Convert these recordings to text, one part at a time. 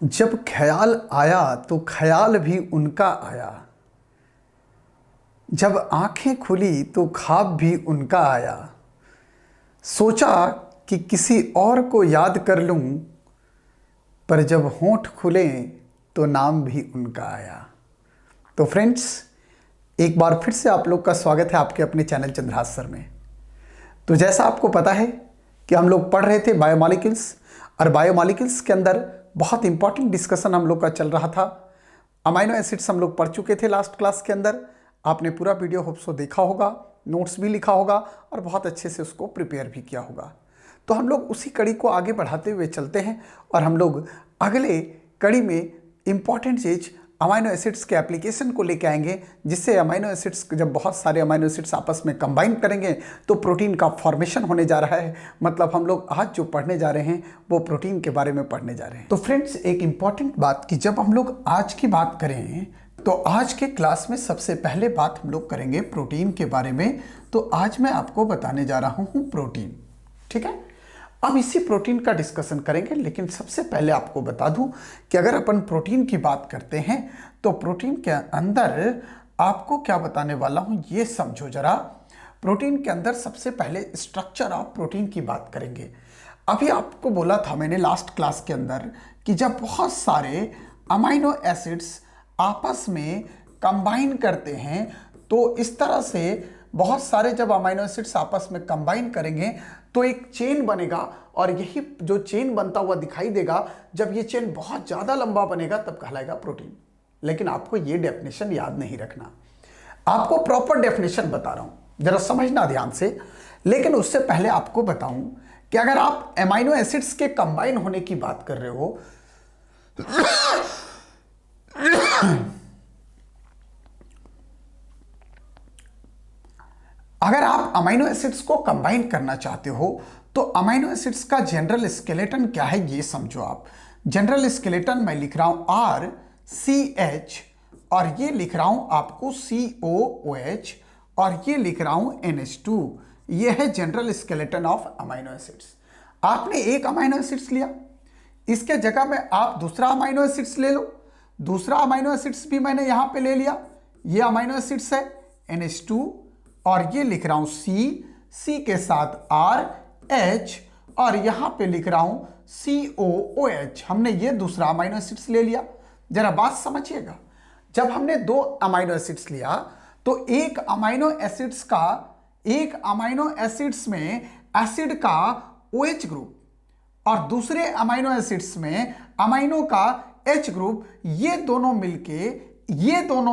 जब ख्याल आया तो ख्याल भी उनका आया। जब आंखें खुली तो ख्वाब भी उनका आया। सोचा कि किसी और को याद कर लूं, पर जब होंठ खुले तो नाम भी उनका आया। तो फ्रेंड्स, एक बार फिर से आप लोग का स्वागत है आपके अपने चैनल चंद्रहास सर में। तो जैसा आपको पता है कि हम लोग पढ़ रहे थे बायोमॉलिक्यूल्स, और बायोमॉलिक्यूल्स के अंदर बहुत इंपॉर्टेंट डिस्कशन हम लोग का चल रहा था। अमाइनो एसिड्स हम लोग पढ़ चुके थे लास्ट क्लास के अंदर। आपने पूरा वीडियो होप्सो देखा होगा, नोट्स भी लिखा होगा और बहुत अच्छे से उसको प्रिपेयर भी किया होगा। तो हम लोग उसी कड़ी को आगे बढ़ाते हुए चलते हैं और हम लोग अगले कड़ी में इंपॉर्टेंट चीज अमाइनो एसिड्स के एप्लीकेशन को लेके आएंगे, जिससे अमाइनो एसिड्स, जब बहुत सारे अमाइनो एसिड्स आपस में कंबाइन करेंगे तो प्रोटीन का फॉर्मेशन होने जा रहा है। मतलब हम लोग आज जो पढ़ने जा रहे हैं वो प्रोटीन के बारे में पढ़ने जा रहे हैं। तो फ्रेंड्स, एक इंपॉर्टेंट बात कि जब हम लोग आज की बात करें तो आज के क्लास में सबसे पहले बात हम लोग करेंगे प्रोटीन के बारे में। तो आज मैं आपको बताने जा रहा हूँ प्रोटीन, ठीक है। अब इसी प्रोटीन का डिस्कशन करेंगे, लेकिन सबसे पहले आपको बता दूं कि अगर अपन प्रोटीन की बात करते हैं तो प्रोटीन के अंदर आपको क्या बताने वाला हूं ये समझो जरा। प्रोटीन के अंदर सबसे पहले स्ट्रक्चर ऑफ प्रोटीन की बात करेंगे। अभी आपको बोला था मैंने लास्ट क्लास के अंदर कि जब बहुत सारे अमाइनो एसिड्स आपस में कंबाइन करते हैं तो इस तरह से बहुत सारे जब अमाइनो एसिड्स आपस में कंबाइन करेंगे तो एक चेन बनेगा, और यही जो चेन बनता हुआ दिखाई देगा, जब ये चेन बहुत ज़्यादा लंबा बनेगा तब कहलाएगा प्रोटीन। लेकिन आपको ये डेफिनेशन याद नहीं रखना, आपको प्रॉपर डेफिनेशन बता रहा हूं, जरा समझना ध्यान से। लेकिन उससे पहले आपको बताऊं कि अगर आप अमाइनो एसिड्स के कंबाइन होने की बात कर रहे हो अगर आप अमाइनो एसिड्स को कंबाइन करना चाहते हो तो अमाइनो एसिड्स का जनरल स्केलेटन क्या है ये समझो आप। जनरल स्केलेटन मैं लिख रहा हूं RCH, और ये लिख रहा हूं आपको COOH, और ये लिख रहा हूं NH2। ये है general skeleton of amino acids. आपने एक अमाइनो एसिड्स लिया, इसके जगह में आप दूसरा अमाइनो एसिड्स ले लो। दूसरा अमाइनो एसिड्स भी मैंने यहां पे ले लिया, ये अमाइनो एसिड्स है NH2, और ये लिख रहा हूं C के साथ RH, और यहां पे लिख रहा हूं COOH। हमने ये दूसरा अमाइनो एसिड्स ले लिया। जरा बात समझिएगा, जब हमने दो अमाइनो एसिड्स लिया तो एक अमाइनो एसिड्स में एसिड का OH ग्रुप और दूसरे अमाइनो एसिड्स में अमाइनो का H ग्रुप, ये दोनों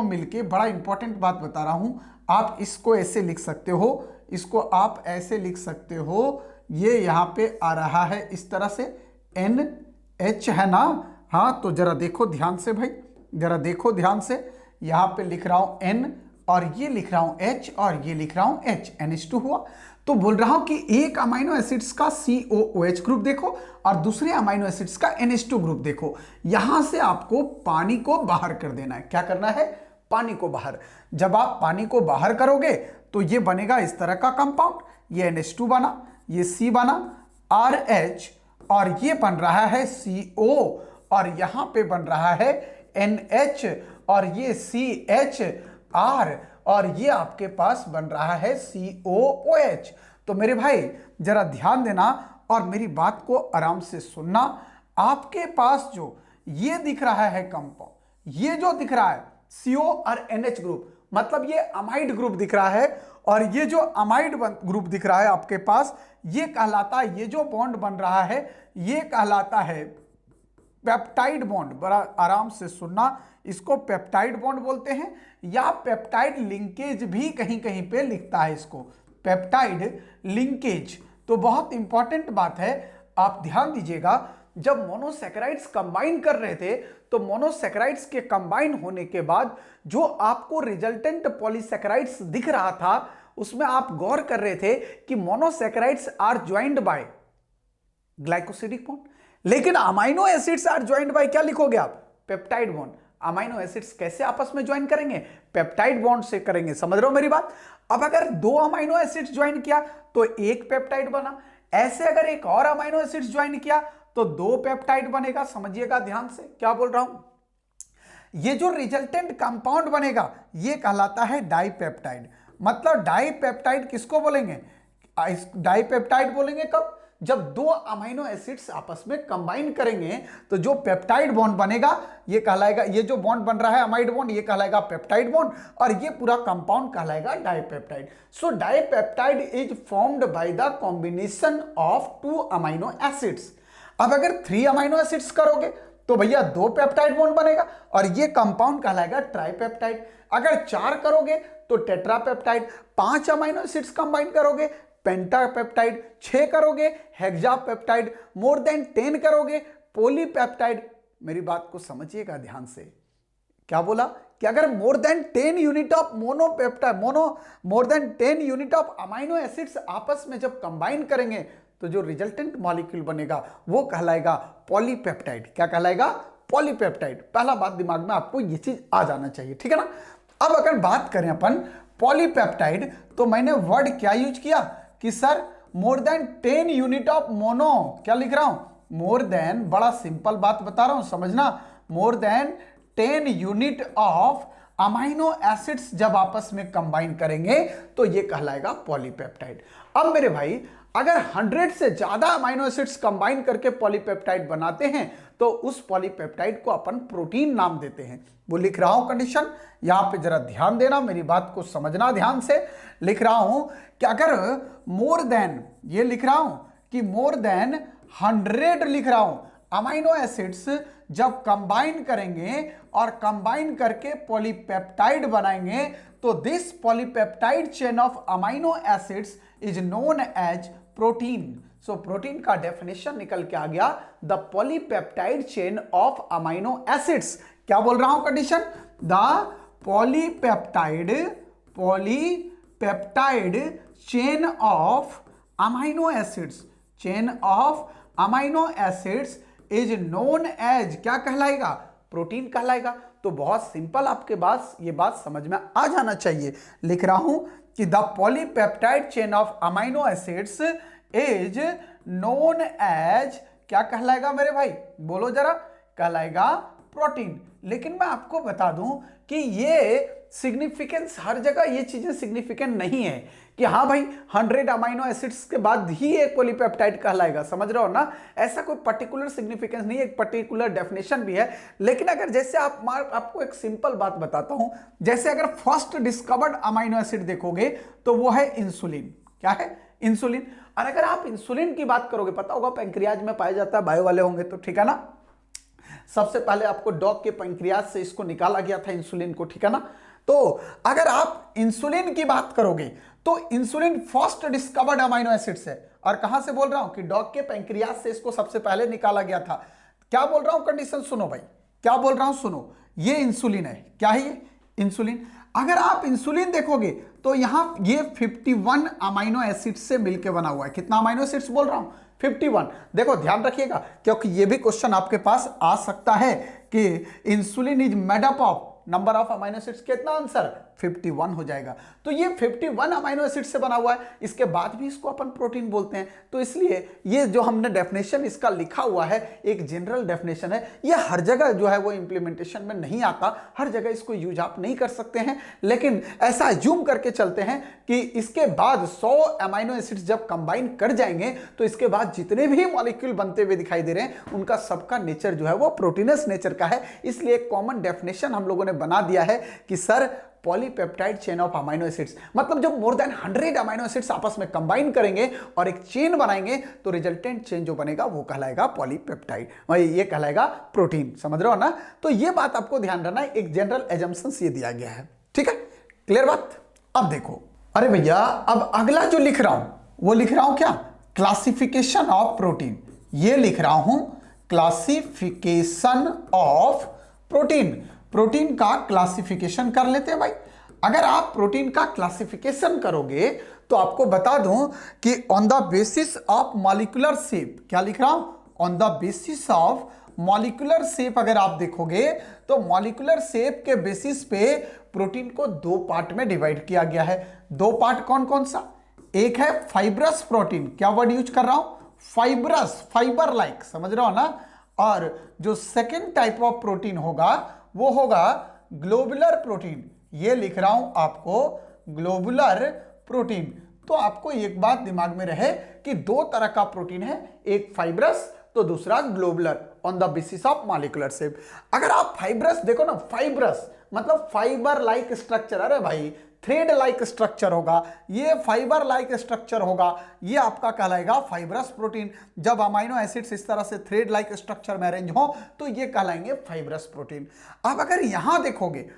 मिलके बड़ा इंपॉर्टेंट बात बता रहा हूं। आप इसको ऐसे लिख सकते हो, इसको आप ऐसे लिख सकते हो, ये यहां पे आ रहा है इस तरह से NH, है ना। हाँ, तो जरा देखो ध्यान से भाई, जरा देखो ध्यान से। यहां पे लिख रहा हूं N, और ये लिख रहा हूं H, और ये लिख रहा हूं H, NH2 हुआ। तो बोल रहा हूं कि एक अमाइनो एसिड्स का COOH ग्रुप देखो और दूसरे अमाइनो एसिड्स का NH2 ग्रुप देखो। यहां से आपको पानी को बाहर कर देना है। क्या करना है? पानी को बाहर। जब आप पानी को बाहर करोगे तो ये बनेगा इस तरह का कंपाउंड, ये NH2 बना, ये C बना RH, और ये बन रहा है CO, और यहां पे बन रहा है NH, और ये CHR, और ये आपके पास बन रहा है COOH। तो मेरे भाई जरा ध्यान देना और मेरी बात को आराम से सुनना। आपके पास जो ये दिख रहा है कंपाउंड, ये जो दिख रहा है CO और NH ग्रुप, मतलब ये अमाइड ग्रुप दिख रहा है, और ये जो अमाइड ग्रुप दिख रहा है आपके पास, ये कहलाता है, ये जो बॉन्ड बन रहा है ये कहलाता है पेप्टाइड बॉन्ड। बड़ा आराम से सुनना, इसको पेप्टाइड बॉन्ड बोलते हैं, या पेप्टाइड लिंकेज भी कहीं कहीं पे लिखता है इसको, पेप्टाइड लिंकेज। तो बहुत इंपॉर्टेंट बात है, आप ध्यान दीजिएगा। जब मोनोसैकेराइड्स कंबाइन कर रहे थे तो मोनोसैकेराइड्स के कंबाइन होने के बाद जो आपको रिजल्टेंट पॉलीसैकेराइड्स दिख रहा था, उसमें आप गौर कर रहे थे कि monosaccharides are joined by glycosidic bond, लेकिन amino acids are joined by क्या लिखोगे आप? Peptide bond. अमाइनो एसिड्स कैसे आपस में ज्वाइन करेंगे? पेप्टाइड बॉन्ड से करेंगे। समझ रहे हो मेरी बात? अब अगर दो अमाइनो एसिड्स ज्वाइन किया तो एक पेप्टाइड बना, ऐसे अगर एक और अमाइनो एसिड्स ज्वाइन किया तो 2 पेप्टाइड बनेगा। समझिएगा ध्यान से क्या बोल रहा हूं। ये जो रिजल्टेंट कंपाउंड बनेगा ये कहलाता है डाइपेप्टाइड। मतलब डाइपेप्टाइड किसको बोलेंगे? डाइपेप्टाइड बोलेंगे कब? जब 2 अमीनो एसिड्स आपस में कंबाइन करेंगे तो जो पेप्टाइड बॉन्ड बनेगा ये कहलाएगा, ये जो बॉन्ड बन रहा है अमाइड बॉन्ड ये कहलाएगा पेप्टाइड बॉन्ड, और ये पूरा कंपाउंड कहलाएगा dipeptide. So dipeptide is formed by the combination of 2 amino acids. अब अगर 3 अमीनो एसिड्स करोगे तो भैया 2 पेप्टाइड बॉन्ड बनेगा और ये कंपाउंड कहलाएगा ट्राइपेप्टाइड। अगर 4 करोगे तो टेट्रापेप्टाइड, 5 अमीनो एसिड्स कंबाइन करोगे पेंटापेप्टाइड, 6 करोगे हेक्सापेप्टाइड, मोर देन 10 करोगे पॉलीपेप्टाइड। मेरी बात को समझिएगा ध्यान से। क्या बोला कि अगर more than 10 unit of more than 10 unit of amino acids आपस में जब कंबाइन करेंगे तो जो रिजल्टेंट मॉलिक्यूल बनेगा वो कहलाएगा पॉलीपेप्टाइड। क्या कहलाएगा? पॉलीपेप्टाइड। पहला बात दिमाग में आपको ये चीज आ जाना चाहिए, ठीक है ना। अब अगर बात करें अपन पॉलीपेप्टाइड तो मैंने वर्ड क्या यूज किया कि sir more than 10 unit of mono, क्या लिख रहा हूं? मोर देन, बड़ा सिंपल बात बता रहा हूं समझना, more than 10 unit of amino acids जब आपस में कंबाइन करेंगे तो ये कहलाएगा पॉलीपेप्टाइड। अब मेरे भाई अगर 100 से ज्यादा अमीनो एसिड्स कंबाइन करके पॉलीपेप्टाइड बनाते हैं तो उस पॉलीपेप्टाइड को अपन प्रोटीन नाम देते हैं। वो लिख रहा हूं कंडीशन, यहां पे जरा ध्यान देना, मेरी बात को समझना ध्यान से। लिख रहा हूं कि अगर मोर देन, ये लिख रहा हूं कि मोर देन 100 लिख रहा हूं अमीनो एसिड्स जब कंबाइन करेंगे और कंबाइन करके पॉलीपेप्टाइड बनाएंगे तो this polypeptide chain of amino acids is known as protein. So protein का डेफिनेशन निकल के आ गया, the polypeptide chain of amino acids. क्या बोल रहा हूं condition? The polypeptide chain of amino acids, chain of amino acids is known as, क्या कहलाएगा? प्रोटीन कहलाएगा। तो बहुत सिंपल आपके पास ये बात समझ में आ जाना चाहिए। लिख रहा हूं कि the polypeptide chain of amino acids is known as, क्या कहलाएगा मेरे भाई? बोलो जरा। कहलाएगा प्रोटीन। लेकिन मैं आपको बता दूं कि ये सिग्निफिकेंस हर जगह ये चीजें सिग्निफिकेंट नहीं है कि हाँ भाई 100 अमीनो एसिड्स के बाद ही एक पॉलीपेप्टाइड कहलाएगा। समझ रहे हो ना? ऐसा कोई पर्टिकुलर सिग्निफिकेंस नहीं है, एक पर्टिकुलर डेफिनेशन भी है। लेकिन अगर जैसे आपको एक सिंपल बात बताता हूं, जैसे अगर फर्स्ट डिस्कवर्ड अमीनो एसिड देखोगे तो वो है इंसुलिन। क्या है? इंसुलिन। और अगर आप इंसुलिन की बात करोगे, पता होगा पैंक्रियाज में पाया जाता है, बायो वाले होंगे तो, ठीक है ना। सबसे पहले आपको डॉग के पैंक्रियाज से इसको निकाला गया था इंसुलिन को, ठीक है ना। तो अगर आप इंसुलिन की बात करोगे तो insulin first discovered amino acids है। और कहां से बोल रहा हूं कि डॉग के पैंक्रियाज से इसको सबसे पहले निकाला गया था। क्या बोल रहा हूं कंडीशन सुनो भाई, क्या बोल रहा हूं सुनो। ये इंसुलिन है। क्या है ये? इंसुलिन। अगर आप इंसुलिन देखोगे तो यहां ये 51 अमीनो एसिड से मिलकर बना हुआ है। कितना अमीनो एसिड्स बोल रहा हूं? 51। देखो ध्यान रखिएगा क्योंकि ये भी क्वेश्चन आपके पास आ सकता है कि insulin is made up of number of amino acids. कितना आंसर? 51 हो जाएगा। तो ये 51 अमीनो एसिड से बना हुआ है, इसके बाद भी इसको अपन प्रोटीन बोलते हैं। तो इसलिए ये जो हमने डेफिनेशन इसका लिखा हुआ है एक जनरल डेफिनेशन है, ये हर जगह जो है वो इंप्लीमेंटेशन में नहीं आता, हर जगह इसको यूज आप नहीं कर सकते हैं। लेकिन ऐसा अज्यूम करके चलते हैं कि इसके बाद 100 अमीनो एसिड्स जब कंबाइन कर जाएंगे तो इसके बाद जितने भी मॉलिक्यूल बनते हुए दिखाई दे रहे हैं उनका सबका नेचर जो है वो प्रोटीनस नेचर का है। इसलिए एक कॉमन डेफिनेशन हम लोगों ने बना दिया है कि sir polypeptide chain of amino acids, मतलब जब मोर देन 100 अमीनो एसिड्स आपस में कंबाइन करेंगे और एक चेन बनाएंगे तो रिजल्टेंट चेन जो बनेगा वो कहलाएगा पॉलीपेप्टाइड, ये कहलाएगा प्रोटीन। समझ रहे हो ना? तो ये बात आपको ध्यान रखना है, एक जनरल एजम्पशंस ये दिया गया है, ठीक है। क्लियर बात? अब देखो, अरे भैया अब अगला जो लिख रहा हूं वो लिख रहा हूं क्या? Classification of protein. ये लिख रहा हूं क्लासिफिकेशन ऑफ प्रोटीन। प्रोटीन का क्लासिफिकेशन कर लेते हैं भाई। अगर आप प्रोटीन का क्लासिफिकेशन करोगे तो आपको बता दूं कि on the basis of molecular shape, क्या लिख रहा हूं? On the basis of molecular shape अगर आप देखोगे तो मॉलिक्यूलर शेप के बेसिस पे प्रोटीन को 2 पार्ट में डिवाइड किया गया है। 2 पार्ट कौन कौन सा? एक है फाइब्रस प्रोटीन। क्या वर्ड यूज कर रहा हूं? फाइबरस, फाइबर लाइक, समझ रहे हो ना। और जो सेकेंड टाइप ऑफ प्रोटीन होगा वो होगा ग्लोबुलर प्रोटीन। ये लिख रहा हूं आपको, ग्लोबुलर प्रोटीन। तो आपको एक बात दिमाग में रहे कि दो तरह का प्रोटीन है, एक फाइब्रस तो दूसरा globular, on the basis of molecular shape. अगर आप फाइब्रस देखो ना, फाइब्रस मतलब फाइबर लाइक स्ट्रक्चर, अरे भाई थ्रेड लाइक स्ट्रक्चर होगा, ये फाइबर लाइक स्ट्रक्चर होगा, ये आपका कहलाएगा फाइब्रस प्रोटीन। जब अमाइनो एसिड्स इस तरह से थ्रेड लाइक स्ट्रक्चर में अरेंज हो तो ये कहलाएंगे फाइब्रस प्रोटीन। अब अगर यहां देखोगे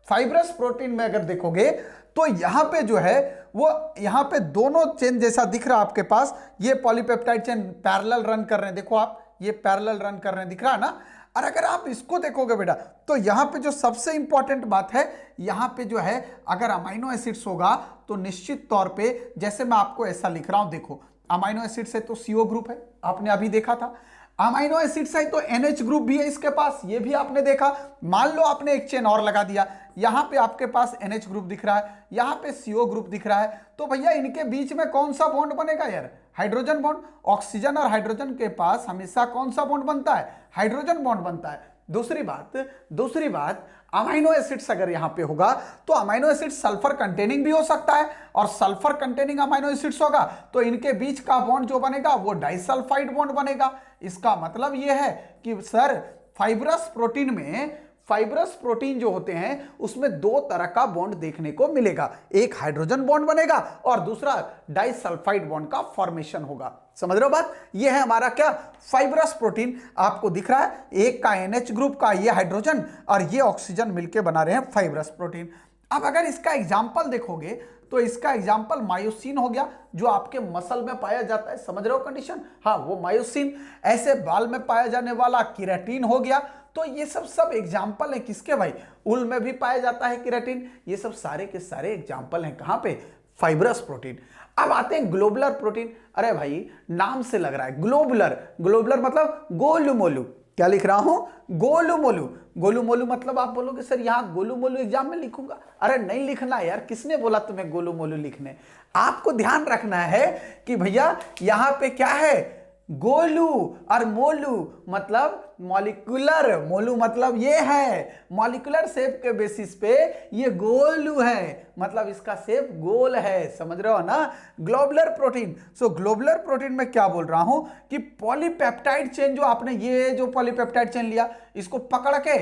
फाइब्रस प्रोटीन में, अगर देखोगे तो यहां पे जो है वो यहां पे दोनों चेन जैसा दिख रहा है आपके पास, ये पॉलीपेप्टाइड चेन पैरेलल रन कर रहे हैं, देखो आप ये पैरेलल रन कर रहे हैं, दिख रहा है ना। और अगर आप इसको देखोगे बेटा तो यहां पे जो सबसे इंपॉर्टेंट बात है, यहां पे जो है अगर अमाइनो एसिड्स होगा तो निश्चित तौर पे, जैसे मैं आपको ऐसा लिख रहा हूं, देखो अमाइनो एसिड्स है तो CO ग्रुप है, आपने अभी देखा था। अमाइनो एसिड्स है तो NH ग्रुप भी है इसके पास, ये भी आपने देखा। मान लो आपने एक चेन और लगा दिया, यहां पे आपके पास NH ग्रुप दिख रहा है, यहां पे CO ग्रुप दिख रहा है, तो भैया इनके बीच में कौन सा बॉन्ड बनेगा यार? Hydrogen bond. ऑक्सीजन और हाइड्रोजन के पास हमेशा कौन सा बॉन्ड बनता है? हाइड्रोजन बॉन्ड बनता है। दूसरी बात अमाइनो एसिड्स अगर यहां पे होगा तो अमाइनो एसिड सल्फर कंटेनिंग भी हो सकता है, और सल्फर कंटेनिंग अमाइनो एसिड्स होगा तो इनके बीच का बॉन्ड जो बनेगा वो डाइसल्फाइड बॉन्ड बनेगा। इसका मतलब ये है कि सर फाइब्रस प्रोटीन में, फाइब्रस प्रोटीन जो होते हैं उसमें दो तरह का बॉन्ड देखने को मिलेगा, एक हाइड्रोजन बॉन्ड बनेगा और दूसरा डाइसल्फाइड बॉन्ड का फॉर्मेशन होगा। समझ रहे हो बात? ये है हमारा क्या, फाइब्रस प्रोटीन। आपको दिख रहा है एक का NH ग्रुप का ये हाइड्रोजन और ये ऑक्सीजन मिलकर बना रहे हैं फाइब्रस प्रोटीन। अब अगर इसका एग्जाम्पल देखोगे तो इसका एग्जाम्पल मायोसिन हो गया, जो आपके मसल में पाया जाता है। समझ रहे हो कंडीशन? हाँ, वो मायोसिन। ऐसे बाल में पाया जाने वाला केराटिन हो गया। तो ये सब एग्जाम्पल है किसके भाई? उल में भी पाया जाता है केराटिन। ये सब सारे के सारे एग्जाम्पल हैं कहां पे? Fibrous protein. अब आते हैं ग्लोबुलर प्रोटीन। अरे भाई नाम से लग रहा है ग्लोबुलर, ग्लोबुलर मतलब गोलू मोलू। क्या लिख रहा हूं? गोलू मोलू। गोलू मोलू मतलब आप बोलोगे सर यहां गोलू मोलू एग्जाम में लिखूंगा। अरे नहीं लिखना यार, किसने बोला तुम्हें गोलू मोलू लिखने? आपको ध्यान रखना है कि भैया यहां पे क्या है, गोलू और मोलू मतलब मॉलिक्यूलर, मोलू मतलब ये है मॉलिक्यूलर शेप के बेसिस पे ये गोलू है, मतलब इसका शेप गोल है। समझ रहे हो ना? Globular protein. So globular protein में क्या बोल रहा हूं कि पॉलीपेप्टाइड चेन, जो आपने ये जो पॉलीपेप्टाइड चेन लिया इसको पकड़ के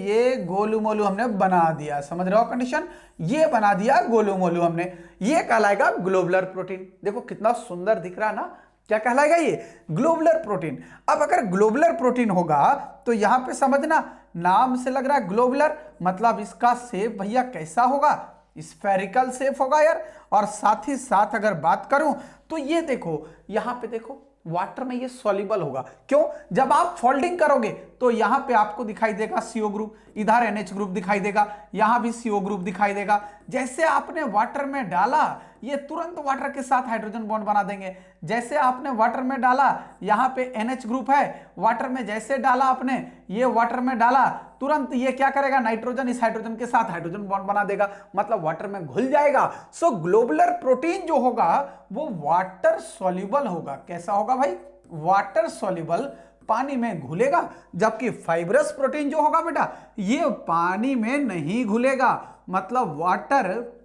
ये गोलू मोलू हमने बना दिया। समझ रहे हो कंडीशन? ये बना दिया गोलू मोलू हमने, ये कहलाएगा ग्लोबुलर प्रोटीन। देखो कितना सुंदर दिख रहा है ना? क्या कहलाएगा ये? Globular protein. अब अगर ग्लोबुलर प्रोटीन होगा तो यहां पे समझना, नाम से लग रहा है ग्लोबुलर, मतलब इसका शेप भैया कैसा होगा? स्फेरिकल शेप होगा यार। और साथ ही साथ अगर बात करूं तो ये देखो, यहां पे देखो वाटर में ये सॉल्युबल होगा। क्यों? जब आप फोल्डिंग करोगे तो यहां पे आपको दिखाई देगा CO ग्रुप, इधर NH ग्रुप दिखाई देगा, यहां भी CO ग्रुप दिखाई देगा। जैसे आपने वाटर में डाला ये तुरंत वाटर के साथ हाइड्रोजन बॉन्ड बना देंगे। जैसे आपने वाटर में डाला, यहां पे NH ग्रुप है, वाटर में जैसे डाला आपने, ये वाटर में डाला, तुरंत ये क्या करेगा, नाइट्रोजन इस हाइड्रोजन के साथ हाइड्रोजन बॉन्ड बना देगा, मतलब वाटर में घुल जाएगा। सो ग्लोबुलर प्रोटीन जो होगा वो वाटर सॉल्युबल होगा। कैसा होगा भाई? वाटर सॉल्युबल, पानी में घुलेगा। जबकि फाइब्रस प्रोटीन जो होगा बेटा ये पानी में नहीं घुलेगा, मतलब वाटर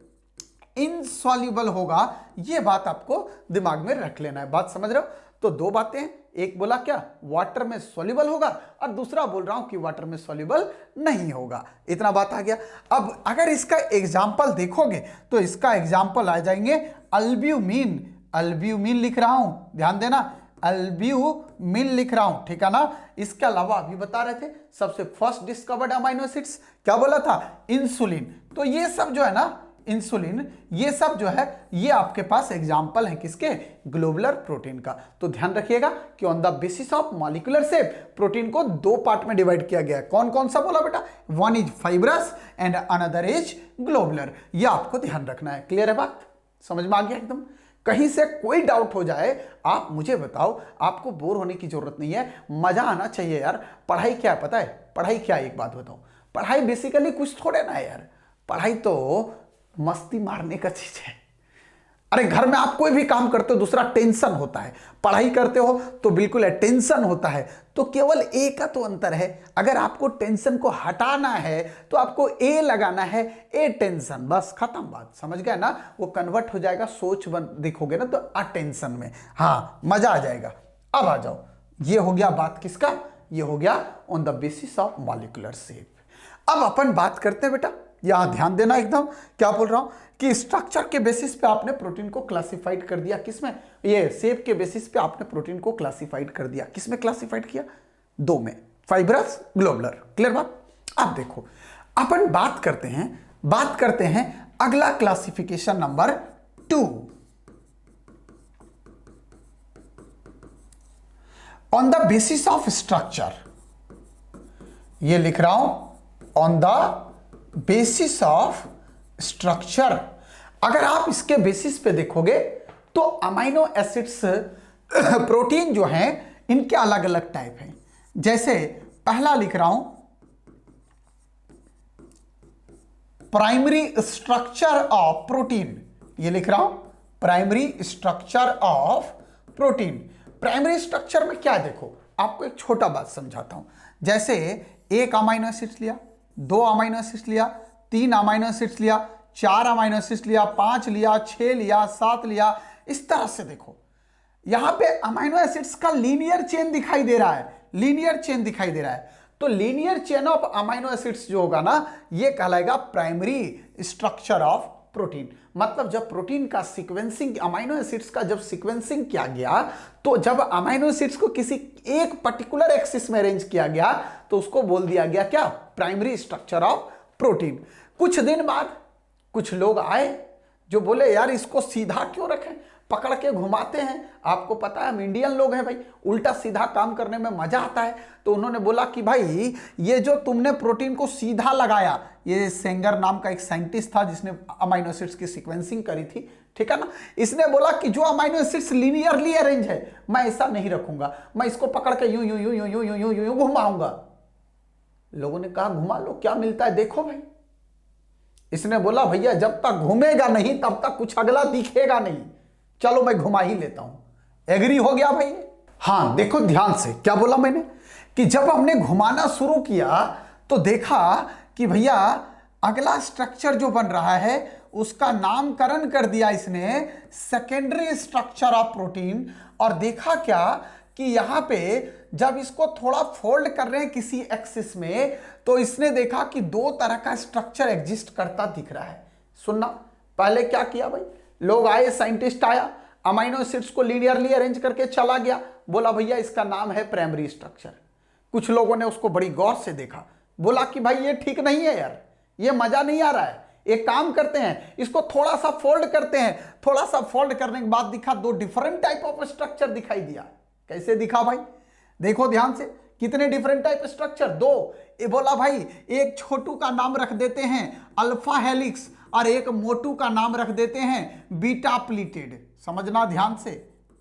इनसॉल्युबल होगा। ये बात आपको दिमाग में रख लेना है। बात समझ रहे हो? तो दो बातें, एक बोला क्या, वाटर में सॉल्युबल होगा, और दूसरा बोल रहा हूं कि वाटर में सॉल्युबल नहीं होगा। इतना बात आ गया। अब अगर इसका एग्जाम्पल देखोगे तो इसका एग्जाम्पल आ जाएंगे अल्ब्यूमिन। अल्ब्यूमिन लिख रहा हूं, ध्यान देना, अल्ब्यूमिन लिख रहा हूं, ठीक है ना? इसके अलावा अभी बता रहे थे सबसे फर्स्ट डिस्कवर्ड अमाइनो एसिड्स क्या बोला था? इंसुलिन। तो ये सब जो है ना, इंसुलिन, ये सब जो है ये आपके पास एग्जाम्पल है किसके? ग्लोबुलर प्रोटीन का। तो ध्यान रखिएगा कि on the basis of molecular shape protein को दो पार्ट में डिवाइड किया गया है। कौन कौन सा बोला बेटा? One is fibrous and another is globular. ये आपको ध्यान रखना है। क्लियर है बात? समझ में आ गया एकदम? कहीं से कोई डाउट हो जाए आप मुझे बताओ, आपको बोर होने की जरूरत नहीं है, मजा आना चाहिए यार। पढ़ाई क्या है पता है? पढ़ाई क्या है एक बात बताओ, पढ़ाई बेसिकली कुछ थोड़े ना है यार, पढ़ाई तो मस्ती मारने का चीज है। अरे घर में आप कोई भी काम करते हो, दूसरा टेंशन होता है, पढ़ाई करते हो तो बिल्कुल है टेंशन होता है। तो केवल ए का तो अंतर है, अगर आपको टेंशन को हटाना है तो आपको ए लगाना है, ए टेंशन, बस खत्म बात, समझ गए ना। वो कन्वर्ट हो जाएगा सोच देखोगे ना तो अटेंशन में, हाँ मजा आ जाएगा। अब आ जाओ, ये हो गया बात किसका, ये हो गया on the basis of molecular shape. अब अपन बात करते हैं बेटा, यहां ध्यान देना एकदम, क्या बोल रहा हूं कि स्ट्रक्चर के बेसिस पे आपने प्रोटीन को क्लासिफाइड कर दिया, किसमें, ये शेप के बेसिस पे आपने प्रोटीन को क्लासिफाइड कर दिया, किसमें क्लासिफाइड किया, दो में, फाइब्रस, ग्लोबुलर, क्लियर बात। अब देखो अपन बात करते हैं अगला classification number 2, on the basis of structure. ये लिख रहा हूं on the basis of structure. अगर आप इसके बेसिस पे देखोगे तो अमाइनो एसिड्स प्रोटीन जो हैं इनके अलग अलग टाइप हैं। जैसे पहला लिख रहा हूं प्राइमरी स्ट्रक्चर ऑफ प्रोटीन, ये लिख रहा हूं primary structure of protein. Primary structure में क्या, देखो आपको एक छोटा बात समझाता हूं। जैसे एक अमाइनो एसिड्स लिया, दो अमाइनो एसिड्स लिया, तीन अमाइनो एसिड्स लिया, चार अमाइनो एसिड्स लिया, 5 लिया, 6 लिया, 7 लिया, इस तरह से देखो यहां पे अमाइनो एसिड्स का लीनियर चेन दिखाई दे रहा है, लीनियर चेन दिखाई दे रहा है। तो linear chain of amino acids जो होगा ना, ये कहलाएगा प्राइमरी स्ट्रक्चर ऑफ प्रोटीन। मतलब जब प्रोटीन का सीक्वेंसिंग, अमाइनो एसिड्स का जब सीक्वेंसिंग किया गया, तो जब अमाइनो एसिड्स को किसी एक पर्टिकुलर एक्सिस में अरेंज किया गया तो उसको बोल दिया गया क्या, प्राइमरी स्ट्रक्चर ऑफ प्रोटीन। कुछ दिन बाद कुछ लोग आए जो बोले यार इसको सीधा क्यों रखें, पकड़ के घुमाते हैं। आपको पता है हम इंडियन लोग हैं भाई, उल्टा सीधा काम करने में मजा आता है। तो उन्होंने बोला कि भाई ये जो तुमने प्रोटीन को सीधा लगाया, ये सेंगर नाम का एक साइंटिस्ट था जिसने अमाइनो एसिड्स की सीक्वेंसिंग करी थी, ठीक है ना। इसने बोला कि जो अमाइनो एसिड्स लीनियरली अरेंज है मैं ऐसा नहीं रखूंगा, मैं इसको पकड़ के यूं यूं यूं यूं यूं यूं यूं यूं घुमाऊंगा। लोगों ने कहा घुमा लो, क्या मिलता है देखो भाई। इसने बोला भैया जब तक घूमेगा नहीं तब तक कुछ अगला दिखेगा नहीं, चलो मैं घुमा ही लेता हूं। एग्री हो गया भाई। हाँ देखो ध्यान से, क्या बोला मैंने कि जब हमने घुमाना शुरू किया तो देखा कि भैया अगला स्ट्रक्चर जो बन रहा है उसका नामकरण कर दिया इसने सेकेंडरी स्ट्रक्चर ऑफ प्रोटीन। और देखा क्या कि यहां पे जब इसको थोड़ा फोल्ड कर रहे हैं किसी एक्सिस में, तो इसने देखा कि दो तरह का स्ट्रक्चर एग्जिस्ट करता दिख रहा है। सुनना, पहले क्या किया भाई, लोग आए, साइंटिस्ट आया, अमाइनो एसिड्स को लीनियरली अरेंज करके चला गया, बोला भैया इसका नाम है प्राइमरी स्ट्रक्चर। कुछ लोगों ने उसको बड़ी गौर से देखा, बोला कि भाई ये ठीक नहीं है यार, ये मजा नहीं आ रहा है, एक काम करते हैं इसको थोड़ा सा फोल्ड करते हैं। थोड़ा सा फोल्ड करने के बाद दिखा दो डिफरेंट टाइप ऑफ स्ट्रक्चर दिखाई दिया। कैसे दिखा भाई, देखो ध्यान से, कितने डिफरेंट टाइप स्ट्रक्चर, दो। ये बोला भाई एक छोटू का नाम रख देते हैं अल्फा हेलिक्स और एक मोटू का नाम रख देते हैं बीटा प्लीटेड। समझना ध्यान से,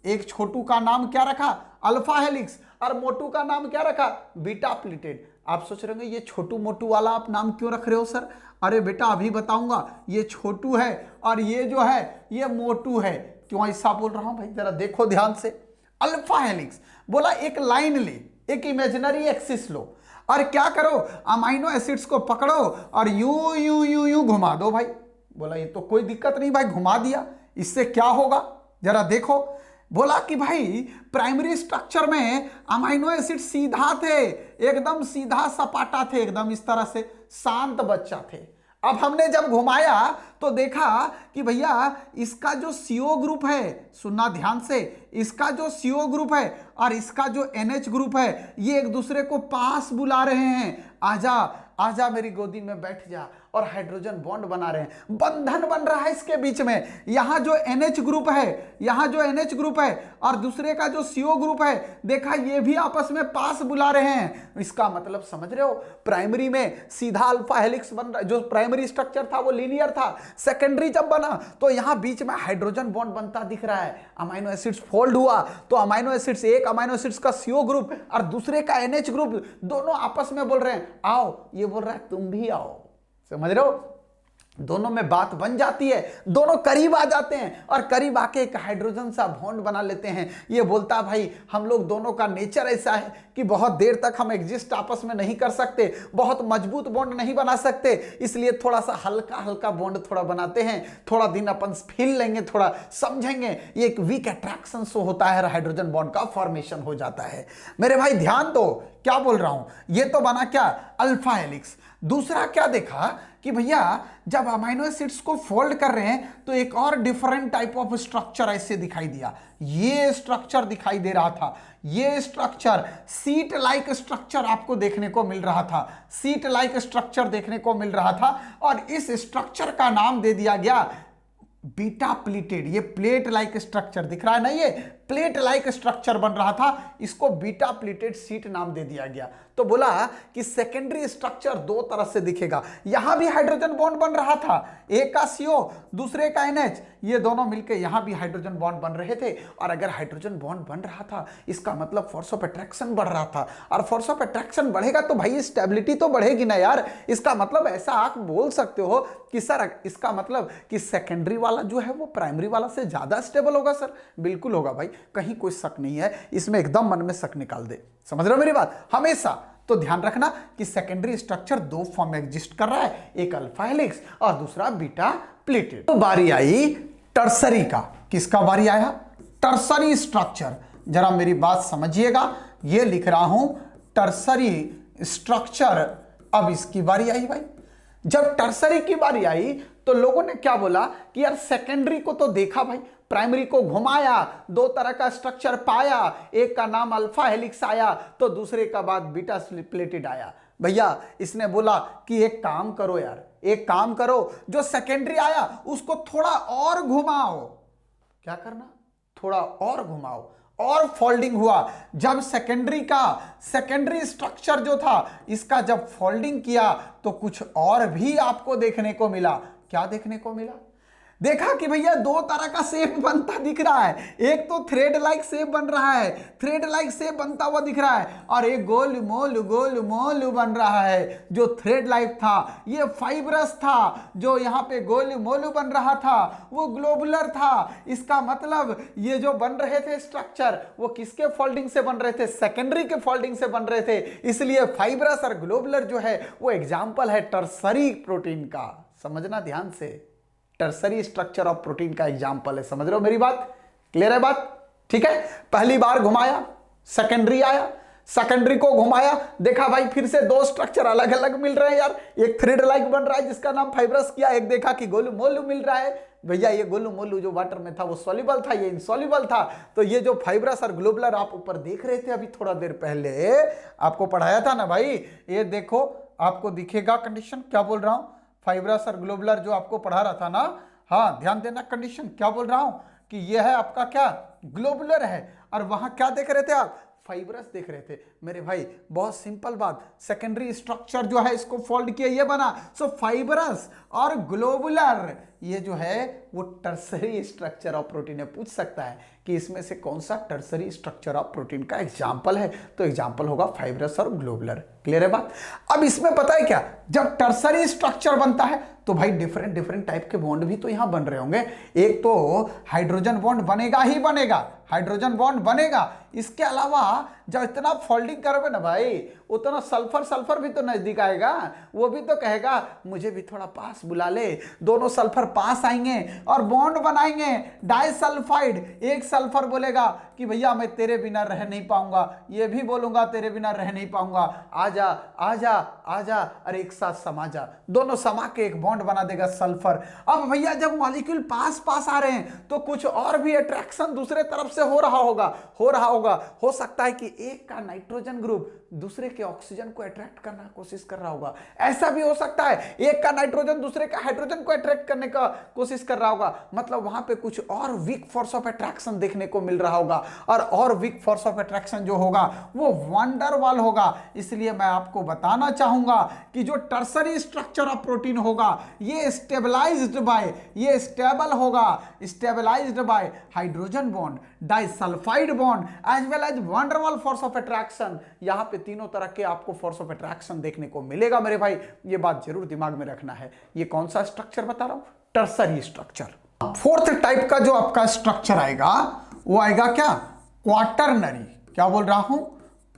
एक छोटू का नाम क्या रखा, अल्फा हेलिक्स, और मोटू का नाम क्या रखा, बीटा प्लीटेड। आप सोच रहे होंगे ये छोटू मोटू वाला आप नाम क्यों रख रहे हो सर। अरे बेटा अभी बताऊंगा, ये छोटू है और ये जो है ये मोटू है। क्यों ऐसा बोल रहा हूं भाई, जरा देखो ध्यान से। अल्फा हेलिक्स बोला एक लाइन ले, एक इमेजिनरी एक्सिस लो और क्या करो, अमाइनो एसिड्स को पकड़ो और यूं यूं यूं यूं घुमा दो भाई। बोला ये तो कोई दिक्कत नहीं भाई, घुमा दिया, इससे क्या होगा जरा देखो। बोला कि भाई प्राइमरी स्ट्रक्चर में अमाइनो एसिड सीधा थे, एकदम सीधा सपाटा थे, एकदम इस तरह से शांत बच्चा थे। अब हमने जब घुमाया तो देखा कि भैया इसका जो CO ग्रुप है, सुनना ध्यान से, इसका जो CO ग्रुप है और इसका जो NH ग्रुप है ये एक दूसरे को पास बुला रहे हैं, आजा आजा मेरी गोदी में बैठ जा, और हाइड्रोजन बॉन्ड बना रहे हैं, बंधन बन रहा है इसके बीच में। यहां जो NH ग्रुप है, यहां जो NH ग्रुप है और दूसरे का जो CO ग्रुप है, देखा ये भी आपस में पास बुला रहे हैं। इसका मतलब समझ रहे हो, प्राइमरी में सीधा अल्फा हेलिक्स बन रहा है, जो प्राइमरी स्ट्रक्चर था वो लीनियर था, सेकेंडरी जब बना तो यहां बीच में हाइड्रोजन बॉन्ड बनता दिख रहा है। अमाइनो एसिड्स फोल्ड हुआ तो अमाइनो एसिड्स, एक अमाइनो एसिड्स का CO ग्रुप और दूसरे का NH ग्रुप, दोनों आपस में बोल रहे हैं आओ, ये बोल रहा है तुम भी आओ। समझ रहे हो, दोनों में बात बन जाती है, दोनों करीब आ जाते हैं और करीब आके एक हाइड्रोजन सा बॉन्ड बना लेते हैं। ये बोलता है भाई हम लोग दोनों का नेचर ऐसा है कि बहुत देर तक हम एग्जिस्ट आपस में नहीं कर सकते, बहुत मजबूत बॉन्ड नहीं बना सकते, इसलिए थोड़ा सा हल्का हल्का बॉन्ड थोड़ा बनाते हैं, थोड़ा दिन अपन फील लेंगे, थोड़ा समझेंगे, ये एक वीक अट्रैक्शन शो होता है, हाइड्रोजन बॉन्ड का फॉर्मेशन हो जाता है। मेरे भाई ध्यान दो क्या बोल रहा हूं, ये तो बना क्या, अल्फा हेलिक्स। दूसरा क्या देखा कि भैया जब अमीनो एसिड्स को फोल्ड कर रहे हैं तो एक और डिफरेंट टाइप ऑफ स्ट्रक्चर ऐसे दिखाई दिया, ये स्ट्रक्चर दिखाई दे रहा था, ये स्ट्रक्चर सीट लाइक स्ट्रक्चर आपको देखने को मिल रहा था, सीट लाइक स्ट्रक्चर देखने को मिल रहा था और इस स्ट्रक्चर का नाम दे दिया गया बीटा प्लेटेड। ये प्लेट लाइक स्ट्रक्चर दिख रहा है ना, ये प्लेट लाइक स्ट्रक्चर बन रहा था, इसको बीटा प्लेटेड सीट नाम दे दिया गया। तो बोला कि सेकेंडरी स्ट्रक्चर दो तरह से दिखेगा, यहां भी हाइड्रोजन बॉन्ड बन रहा था, एक का CO दूसरे का NH, ये दोनों मिलकर यहां भी हाइड्रोजन बॉन्ड बन रहे थे। और अगर हाइड्रोजन बॉन्ड बन रहा था इसका मतलब फोर्स ऑफ अट्रैक्शन बढ़ रहा था, और फोर्स ऑफ अट्रैक्शन बढ़ेगा तो भाई स्टेबिलिटी तो बढ़ेगी ना यार। इसका मतलब ऐसा आप बोल सकते हो कि सर इसका मतलब कि सेकेंडरी वाला जो है वो प्राइमरी वाला से ज्यादा स्टेबल होगा। सर बिल्कुल होगा भाई, कहीं कोई शक नहीं है इसमें, एकदम मन में शक निकाल दे। समझ रहे हो मेरी बात? हमेशा तो ध्यान रखना कि सेकेंडरी स्ट्रक्चर दो फॉर्म में एग्जिस्ट कर रहा है, एक अल्फा हेलिक्स और दूसरा बीटा प्लेटेड। तो बारी आई टर्सरी का। किसका बारी आया? Tertiary structure. जरा मेरी बात समझिएगा, ये लिख रहा हूं टर्सरी स्ट्रक्चर। अब इसकी बारी आई भाई। जब टर्सरी की बारी आई तो लोगों ने क्या बोला कि यार सेकेंडरी को तो देखा भाई, प्राइमरी को घुमाया, दो तरह का स्ट्रक्चर पाया, एक का नाम अल्फा हेलिक्स आया तो दूसरे का बाद बीटा प्लेटेड आया। भैया इसने बोला कि एक काम करो यार, एक काम करो, जो सेकेंडरी आया उसको थोड़ा और घुमाओ। क्या करना? थोड़ा और घुमाओ और फोल्डिंग हुआ। जब सेकेंडरी स्ट्रक्चर जो था इसका जब फोल्डिंग किया तो कुछ और भी आपको देखने को मिला। क्या देखने को मिला? देखा कि भैया दो तरह का शेप बनता दिख रहा है, एक तो थ्रेड लाइक शेप बन रहा है, थ्रेड लाइक शेप बनता हुआ दिख रहा है, और एक गोल मोल बन रहा है। जो थ्रेड लाइक था ये फाइब्रस था, जो यहाँ पे गोल मोल बन रहा था वो ग्लोबुलर था। इसका मतलब ये जो बन रहे थे स्ट्रक्चर वो किसके फोल्डिंग से बन रहे थे? सेकेंडरी के फोल्डिंग से बन रहे थे। इसलिए फाइब्रस और ग्लोबुलर जो है वो एग्जाम्पल है टर्सरी प्रोटीन का। समझना ध्यान से, टर्सरी स्ट्रक्चर ऑफ प्रोटीन का एग्जांपल है। समझ रहे हो मेरी बात? क्लियर है बात? ठीक है। पहली बार घुमाया, सेकेंडरी आया, सेकेंडरी को घुमाया, देखा भाई फिर से दो स्ट्रक्चर अलग अलग मिल रहे हैं यार। एक थ्रेड लाइक बन रहा है जिसका नाम फाइब्रस किया, एक देखा कि गोलू मोलू मिल रहा है। भैया ये गोलू मोलू जो वाटर में था वो सॉल्युबल था, ये इनसॉल्युबल था। तो ये जो फाइब्रस और ग्लोबुलर आप ऊपर देख रहे थे अभी थोड़ा देर पहले आपको पढ़ाया था ना भाई, ये देखो आपको दिखेगा कंडीशन। क्या बोल रहा हूं? फाइब्रस और ग्लोबुलर जो आपको पढ़ा रहा था ना, हाँ ध्यान देना कंडीशन। क्या बोल रहा हूं कि ये है आपका क्या, ग्लोबुलर है, और वहां क्या देख रहे थे आप? फाइब्रस देख रहे थे। मेरे भाई बहुत सिंपल बात, सेकेंडरी स्ट्रक्चर जो है इसको फोल्ड किया, ये बना। सो फाइब्रस और ग्लोबुलर ये जो है वो टर्सरी स्ट्रक्चर ऑफ प्रोटीन है। पूछ सकता है कि इसमें से कौन सा टर्सरी स्ट्रक्चर ऑफ प्रोटीन का एग्जाम्पल है, तो एग्जाम्पल होगा फाइब्रस और ग्लोबुलर। क्लियर है बात? अब इसमें पता है क्या, जब टर्सरी स्ट्रक्चर बनता है तो भाई डिफरेंट टाइप के बॉन्ड भी तो यहां बन रहे होंगे। एक तो हाइड्रोजन बॉन्ड बनेगा ही बनेगा, हाइड्रोजन बॉन्ड बनेगा। इसके अलावा जब इतना फोल्डिंग करोगे ना भाई, उतना सल्फर भी तो नजदीक आएगा, वो भी तो कहेगा मुझे भी थोड़ा पास बुला ले। दोनों सल्फर पास आएंगे और बॉन्ड बनाएंगे डाइसल्फाइड। एक सल्फर बोलेगा कि भैया मैं तेरे बिना रह नहीं पाऊंगा, ये भी बोलूंगा तेरे बिना रह नहीं पाऊंगा, आजा आजा आजा, अरे एक साथ समा जा। दोनों समा के एक बॉन्ड बना देगा सल्फर। अब भैया जब मॉलिक्यूल पास आ रहे हैं तो कुछ और भी अट्रैक्शन दूसरे तरफ से हो रहा होगा। हो सकता है कि एक का नाइट्रोजन ग्रुप दूसरे के ऑक्सीजन को अट्रैक्ट करना कोशिश कर रहा होगा, ऐसा भी हो सकता है। एक का नाइट्रोजन दूसरे का हाइड्रोजन को अट्रैक्ट करने का कोशिश कर रहा होगा, मतलब वहां पे कुछ और वीक फोर्स ऑफ अट्रैक्शन देखने को मिल रहा होगा, और वीक फोर्स ऑफ अट्रैक्शन जो होगा वो वंडरवॉल होगा। इसलिए मैं आपको बताना चाहूंगा कि जो टर्सरी स्ट्रक्चर ऑफ प्रोटीन होगा ये stabilised by hydrogen bond, disulphide bond as well as van der Waals force of attraction. यहां पे तीनों तरह के आपको फोर्स ऑफ अट्रैक्शन देखने को मिलेगा मेरे भाई, ये बात जरूर दिमाग में रखना है। ये कौन सा स्ट्रक्चर बता रहा हूं? Tertiary structure. फोर्थ टाइप का जो आपका स्ट्रक्चर आएगा वो आएगा क्या? क्वाटरनरी। क्या बोल रहा हूं?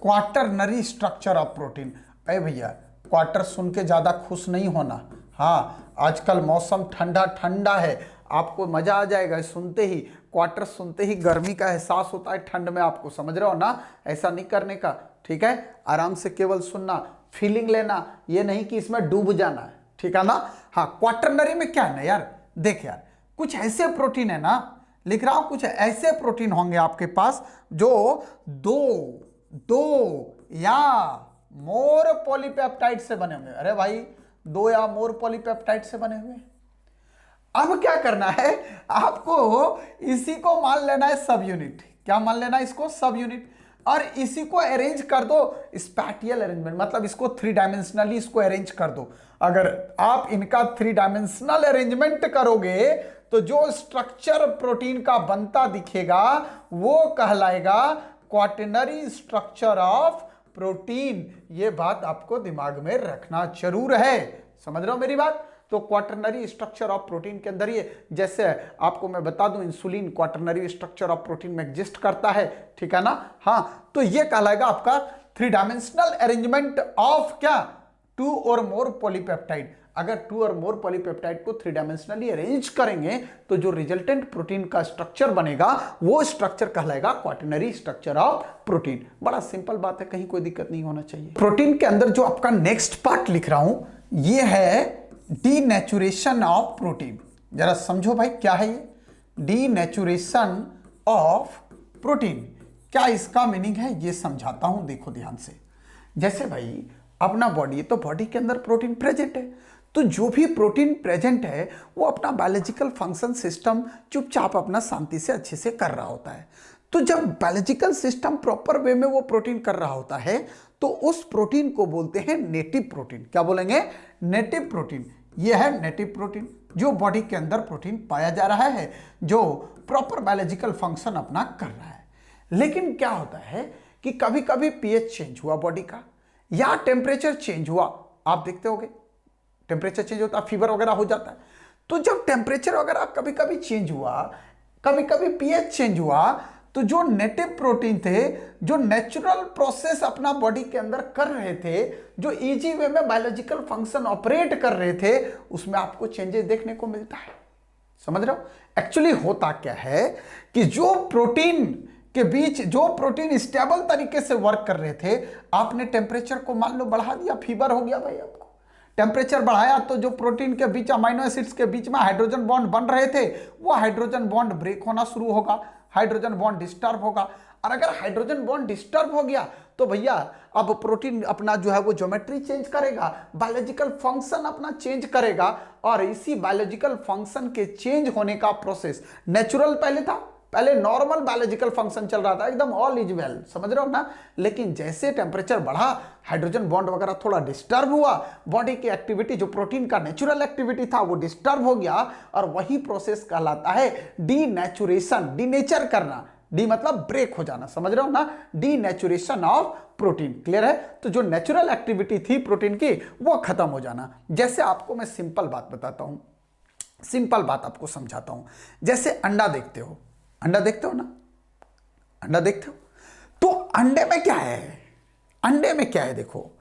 Quaternary structure of protein. अरे भैया क्वार्टर सुन के ज्यादा खुश नहीं होना। हाँ, आजकल मौसम ठंडा ठंडा है, आपको मजा आ जाएगा सुनते ही, क्वार्टर सुनते ही गर्मी का एहसास होता है ठंड में आपको, समझ रहे हो ना? ऐसा नहीं करने का, ठीक है? आराम से केवल सुनना, फीलिंग लेना, ये नहीं कि इसमें डूब जाना है, ठीक है ना? हाँ, क्वाटरनरी में क्या है ना यार, देख यार, कुछ ऐसे प्रोटीन है ना, लिख रहा हूं, कुछ ऐसे प्रोटीन होंगे आपके पास जो दो या मोर पॉलीपेप्टाइड से बने होंगे। अरे भाई, 2 या मोर पॉलीपेप्टाइड से बने हुए। अब क्या करना है आपको? इसी को मान लेना है सब यूनिट। क्या मान लेना है इसको? सब यूनिट। और इसी को अरेंज कर दो स्पैटियल अरेंजमेंट, मतलब इसको 3 डायमेंशनली इसको अरेंज कर दो। अगर आप इनका 3 डायमेंशनल अरेंजमेंट करोगे तो जो स्ट्रक्चर प्रोटीन का बनता दिखेगा वो कहलाएगा क्वाटरनरी स्ट्रक्चर ऑफ प्रोटीन। ये बात आपको दिमाग में रखना जरूर है, समझ रहे हो मेरी बात? तो क्वाटरनरी स्ट्रक्चर ऑफ प्रोटीन के अंदर ये, जैसे आपको मैं बता दूं, insulin quaternary structure of protein में एग्जिस्ट करता है, ठीक है ना? हाँ, तो ये कहलाएगा आपका 3 डायमेंशनल अरेंजमेंट ऑफ क्या? 2 और मोर पॉलीपेप्टाइड। अगर 2 और मोर पॉलीपेप्टाइड को 3 डायमेंशनली अरेंज करेंगे तो जो रिजल्टेंट प्रोटीन का स्ट्रक्चर बनेगा वो स्ट्रक्चर कहलाएगा क्वाटरनरी स्ट्रक्चर ऑफ प्रोटीन। बड़ा सिंपल बात है, कहीं कोई दिक्कत नहीं होना चाहिए। प्रोटीन के अंदर जो आपका नेक्स्ट पार्ट लिख रहा हूं ये है डीनेचुरेशन ऑफ प्रोटीन। जरा समझो भाई, क्या है ये डीनेचुरेशन ऑफ प्रोटीन? क्या इसका मीनिंग है ये समझाता हूं, देखो ध्यान से। जैसे भाई अपना बॉडी है तो बॉडी के अंदर प्रोटीन प्रेजेंट है, तो जो भी प्रोटीन प्रेजेंट है वो अपना बायोलॉजिकल फंक्शन सिस्टम चुपचाप अपना शांति से अच्छे से कर रहा होता है। तो जब बायोलॉजिकल सिस्टम प्रॉपर वे में वो प्रोटीन कर रहा होता है तो उस प्रोटीन को बोलते हैं नेटिव प्रोटीन। क्या बोलेंगे? Native protein. ये है नेटिव प्रोटीन, जो बॉडी के अंदर प्रोटीन पाया जा रहा है, जो प्रॉपर बायोलॉजिकल फंक्शन अपना कर रहा है। लेकिन क्या होता है कि कभी कभी पीएच चेंज हुआ बॉडी का, या टेम्परेचर चेंज हुआ, आप देखते होगे टेम्परेचर चेंज होता है, फीवर वगैरह हो जाता है। तो जब टेम्परेचर वगैरह कभी कभी चेंज हुआ, कभी कभी पीएच चेंज हुआ, तो जो नेटिव प्रोटीन थे, जो नेचुरल प्रोसेस अपना बॉडी के अंदर कर रहे थे, जो इजी वे में बायोलॉजिकल फंक्शन ऑपरेट कर रहे थे, उसमें आपको चेंजेस देखने को मिलता है। समझ रहे हो? एक्चुअली होता क्या है कि जो प्रोटीन के बीच, जो प्रोटीन स्टेबल तरीके से वर्क कर रहे थे, आपने टेम्परेचर को मान लो बढ़ा दिया, फीवर हो गया भाई आपको, टेम्परेचर बढ़ाया तो जो प्रोटीन के बीच, अमाइनो एसिड्स के बीच में हाइड्रोजन बॉन्ड बन रहे थे वो हाइड्रोजन बॉन्ड ब्रेक होना शुरू होगा, हाइड्रोजन बॉन्ड डिस्टर्ब होगा। और अगर हाइड्रोजन बॉन्ड डिस्टर्ब हो गया तो भैया अब प्रोटीन अपना जो है वो ज्योमेट्री चेंज करेगा, बायोलॉजिकल फंक्शन अपना चेंज करेगा। और इसी बायोलॉजिकल फंक्शन के चेंज होने का प्रोसेस नेचुरल पहले था, पहले नॉर्मल बायोलॉजिकल फंक्शन चल रहा था, एकदम ऑल इज वेल, समझ रहे हो ना? लेकिन जैसे टेम्परेचर बढ़ा, हाइड्रोजन बॉन्ड वगैरह थोड़ा डिस्टर्ब हुआ, बॉडी की एक्टिविटी, जो प्रोटीन का नेचुरल एक्टिविटी था वो डिस्टर्ब हो गया, और वही प्रोसेस कहलाता है डीनेचुरेशन। डीनेचर करना, डी मतलब ब्रेक हो जाना, समझ रहे हो ना? Denaturation of protein. क्लियर है? तो जो नेचुरल एक्टिविटी थी प्रोटीन की वो खत्म हो जाना। जैसे आपको मैं सिंपल बात बताता हूं, सिंपल बात आपको समझाता हूं। जैसे अंडा देखते हो, अंडा देखते हो ना? अंडा देखते हो तो अंडे में क्या है? अंडे में क्या है? देखो,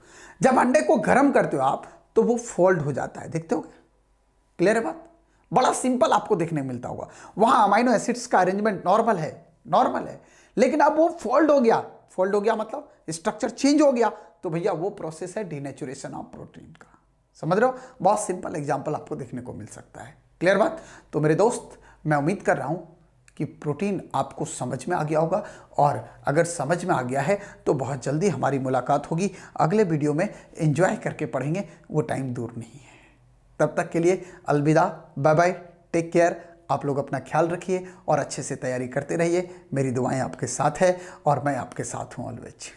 जब अंडे को गर्म करते हो आप तो वो फोल्ड हो जाता है, देखते हो? क्लियर है बात? बड़ा सिंपल आपको देखने को मिलता होगा। वहां अमाइनो एसिड्स का अरेंजमेंट नॉर्मल है, नॉर्मल है, लेकिन अब वो फोल्ड हो गया। फोल्ड हो गया मतलब स्ट्रक्चर चेंज हो गया, तो भैया वो प्रोसेस है डीनेचुरेशन ऑफ प्रोटीन का। समझ रहे हो? बहुत सिंपल एग्जांपल आपको देखने को मिल सकता है। क्लियर बात? तो मेरे दोस्त, मैं उम्मीद कर रहा हूं कि प्रोटीन आपको समझ में आ गया होगा, और अगर समझ में आ गया है तो बहुत जल्दी हमारी मुलाकात होगी अगले वीडियो में। एंजॉय करके पढ़ेंगे, वो टाइम दूर नहीं है। तब तक के लिए अलविदा, बाय बाय, टेक केयर। आप लोग अपना ख्याल रखिए और अच्छे से तैयारी करते रहिए। मेरी दुआएं आपके साथ है और मैं आपके साथ हूँ ऑलवेज।